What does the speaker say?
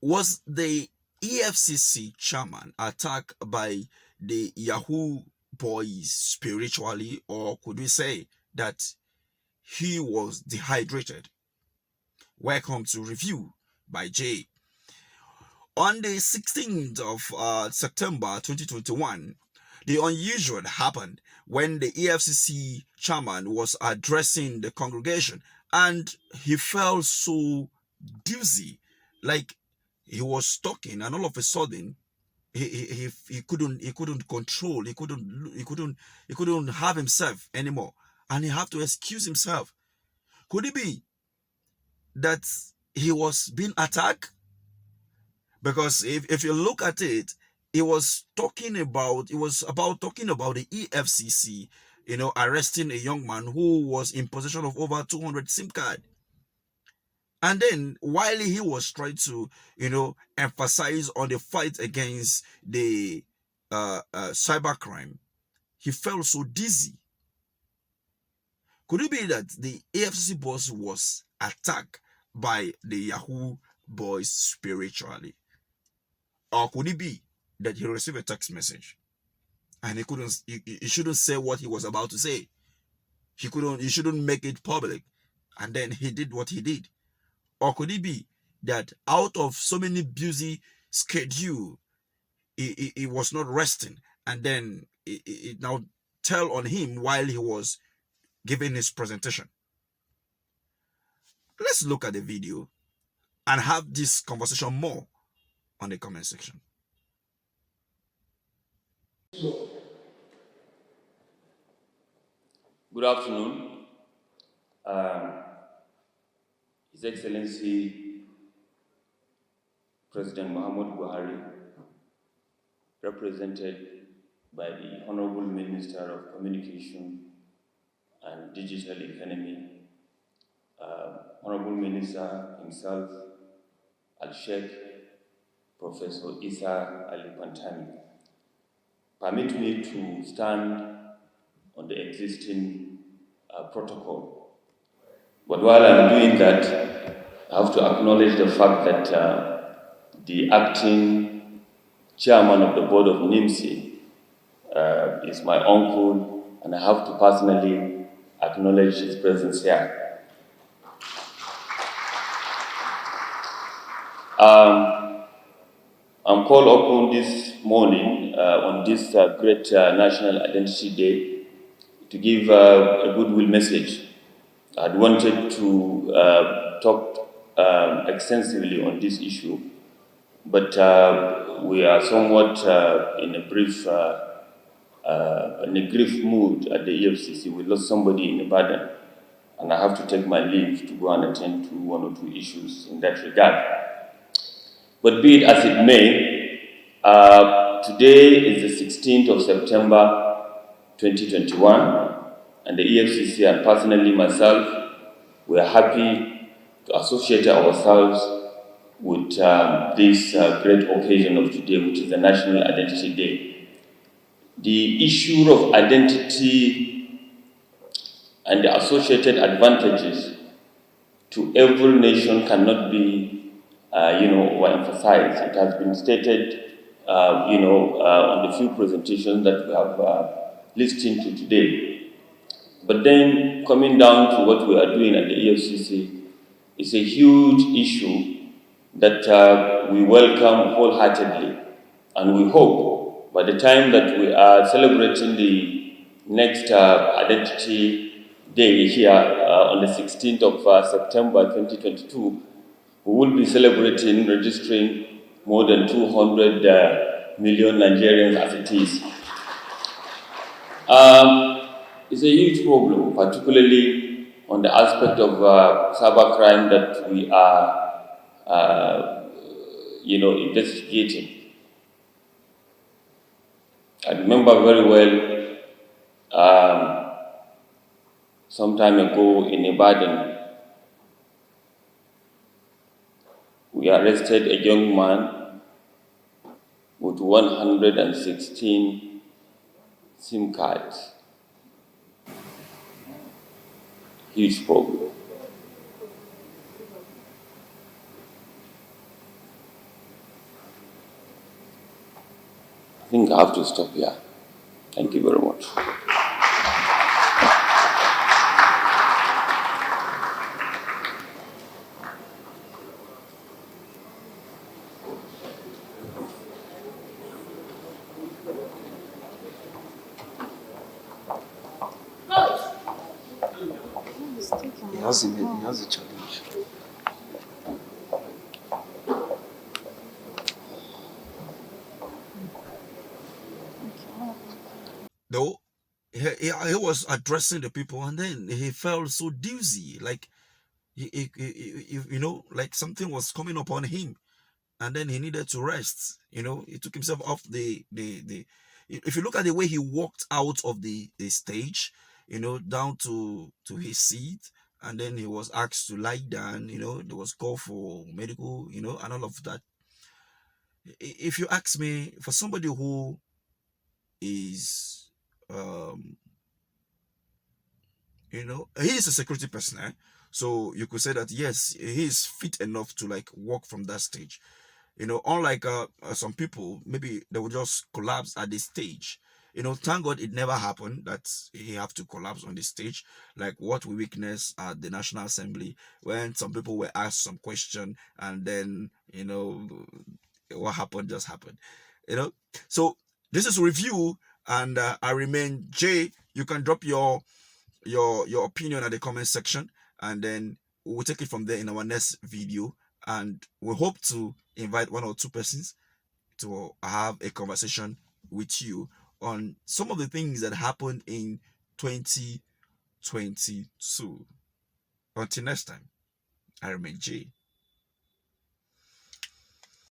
Was the EFCC chairman attacked by the Yahoo boys spiritually, or could we say that he was dehydrated? Welcome to Review by Jay. On the 16th of September 2021, the unusual happened when the EFCC chairman was addressing the congregation and he felt so dizzy, like he was talking, and all of a sudden he couldn't control, he couldn't have himself anymore, and he had to excuse himself. Could it be that he was being attacked? Because if you look at it, it was about talking about the EFCC, arresting a young man who was in possession of over 200 SIM card. And then while he was trying to, emphasize on the fight against the cybercrime, he felt so dizzy. Could it be that the AFCC boss was attacked by the Yahoo boys spiritually? Or could it be that he received a text message and he shouldn't say what he was about to say? He shouldn't make it public, and then he did what he did. Or could it be that out of so many busy schedule, he was not resting, and then it now tell on him while he was giving his presentation? Let's look at the video and have this conversation more on the comment section. Good afternoon. His Excellency President Muhammad Buhari, represented by the Honorable Minister of Communication and Digital Economy, Honorable Minister himself, Al-Sheikh Professor Isa Ali Pantami. Permit me to stand on the existing protocol. But while I'm doing that, I have to acknowledge the fact that the acting chairman of the board of NIMSI is my uncle, and I have to personally acknowledge his presence here. I'm called upon this morning on this great National Identity Day to give a goodwill message. I'd wanted to talk extensively on this issue, but we are somewhat in a grief mood at the EFCC. We lost somebody in Ibadan, and I have to take my leave to go and attend to one or two issues in that regard. But be it as it may, today is the 16th of September 2021, and the EFCC and personally myself, we are happy to associate ourselves with this great occasion of today, which is the National Identity Day. The issue of identity and the associated advantages to every nation cannot be overemphasized. It has been stated, on the few presentations that we have listened to today. But then coming down to what we are doing at the EFCC, is a huge issue that we welcome wholeheartedly, and we hope by the time that we are celebrating the next Identity Day here on the 16th of September 2022, we will be celebrating registering more than 200 million Nigerians as it is. It's a huge problem, particularly on the aspect of cybercrime that we are, investigating. I remember very well some time ago in Ibadan, we arrested a young man with 116 SIM cards. Huge problem. I think I have to stop here. Thank you very much. He has a challenge. Though he was addressing the people, and then he felt so dizzy, like like something was coming upon him, and then he needed to rest. He took himself off the. If you look at the way he walked out of the stage, down to his seat, and then he was asked to lie down. There was call for medical, and all of that. If you ask me, for somebody who is, he is a security personnel, so you could say that yes, he is fit enough to like walk from that stage. Unlike some people, maybe they will just collapse at this stage. Thank God it never happened that he have to collapse on the stage, like what we witnessed at the National Assembly when some people were asked some question, and then what happened just happened. you know so this is review, and I remain Jay. You can drop your opinion at the comment section, and then we'll take it from there in our next video. And we hope to invite one or two persons to have a conversation with you on some of the things that happened in 2022. Until next time, I remain Jay.